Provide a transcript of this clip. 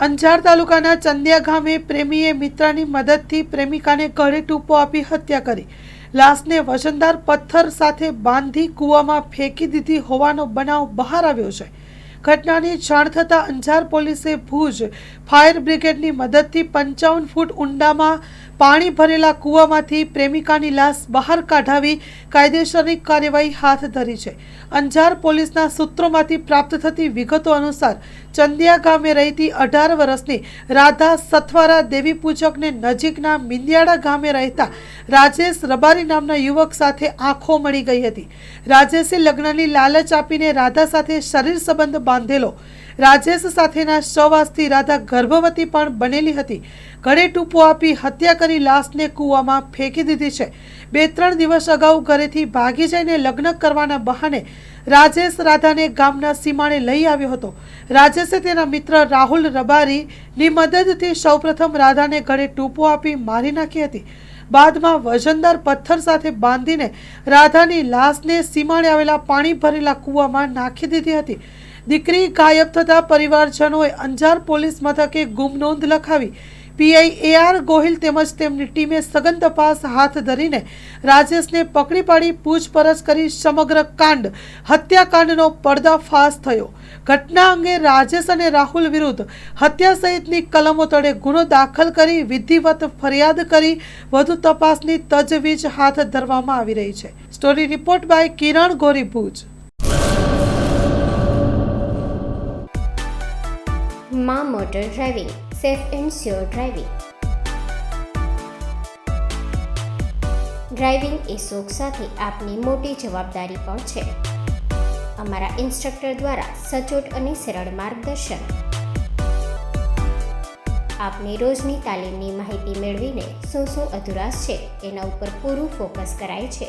અંજાર તાલુકાના ચંદિયા ગામે પ્રેમીએ મિત્રની મદદથી પ્રેમિકાને ગળે ટૂંપો આપી હત્યા કરી લાશને વજનદાર પથ્થર સાથે બાંધી કૂવામાં ફેંકી દીધી હોવાનો બનાવ બહાર આવ્યો છે। ઘટનાની જાણ થતાં અંજાર પોલીસે ભુજ ફાયર બ્રિગેડની મદદથી 55 ફૂટ ઊંડામાં પાણી ભરેલા કૂવામાંથી પ્રેમિકાની લાશ બહાર કાઢાવી કાયદેસરની કાર્યવાહી હાથ ધરી છે। અંજાર પોલીસના સૂત્રોમાંથી પ્રાપ્ત થતી વિગતો અનુસાર ચંદિયા ગામે રહેતી 18 વર્ષની રાધા સથવારા દેવી પૂજકને નજીકના મિંદિયાળા ગામે રહેતા રાજેશ રબારી નામના યુવક સાથે આંખો મળી ગઈ હતી। રાજેશે લગ્નની લાલચ આપીને રાધા સાથે શરીર સંબંધ બાંધેલો। રાજેશ સાથેના સહવાસથી રાધા ગર્ભવતી પણ બનેલી હતી। ગળે ટૂંપો આપી હત્યા કરી લાશને કૂવામાં ફેંકી દીધી છે। 2-3 દિવસ અગાઉ ઘરેથી ભાગી જઈને લગ્ન કરવાના બહાને રાજેશ રાધાને ગામના સીમાડે લઈ આવ્યો હતો। રાજેશે તેના મિત્ર રાહુલ રબારીની મદદથી સૌપ્રથમ રાધાને ગળે ટૂંપો આપી મારી નાખી હતી। બાદમાં વજનદાર પથ્થર સાથે બાંધીને રાધાની લાશને સીમાડે આવેલા પાણી ભરેલા કૂવામાં નાખી દીધી હતી। દીકરી ગાયબ થતા પરિવારજનોએ અંજાર પોલીસ મથકે ગુમ નોંધ લખાવી પીઆઈ AR ગોહિલ તેમજ તેમની ટીમે સઘન તપાસ હાથ ધરીને રાજેશને પકડી પાડી પૂછપરછ કરી સમગ્ર કાંડ હત્યાકાંડનો પર્દાફાશ થયો। ઘટના અંગે રાજેશ અને રાહુલ વિરુદ્ધ હત્યા સહિતની કલમો તળે ગુનો દાખલ કરી વિધિવત ફરિયાદ કરી વધુ તપાસની તજવીજ હાથ ધરવામાં આવી રહી છે। સ્ટોરી રિપોર્ટ બાય કિરણ ગોરી, ભુજ। માં motor driving, safe and sure driving. Driving એ શોખ સાથે આપની મોટી જવાબદારી પણ છે। અમારા ઇન્સ્ટ્રક્ટર દ્વારા સચોટ અને સરળ માર્ગદર્શન। આપની રોજની તાલીમની માહિતી મેળવીને શું અધુરાશ છે એના ઉપર પૂરું ફોકસ કરાય છે।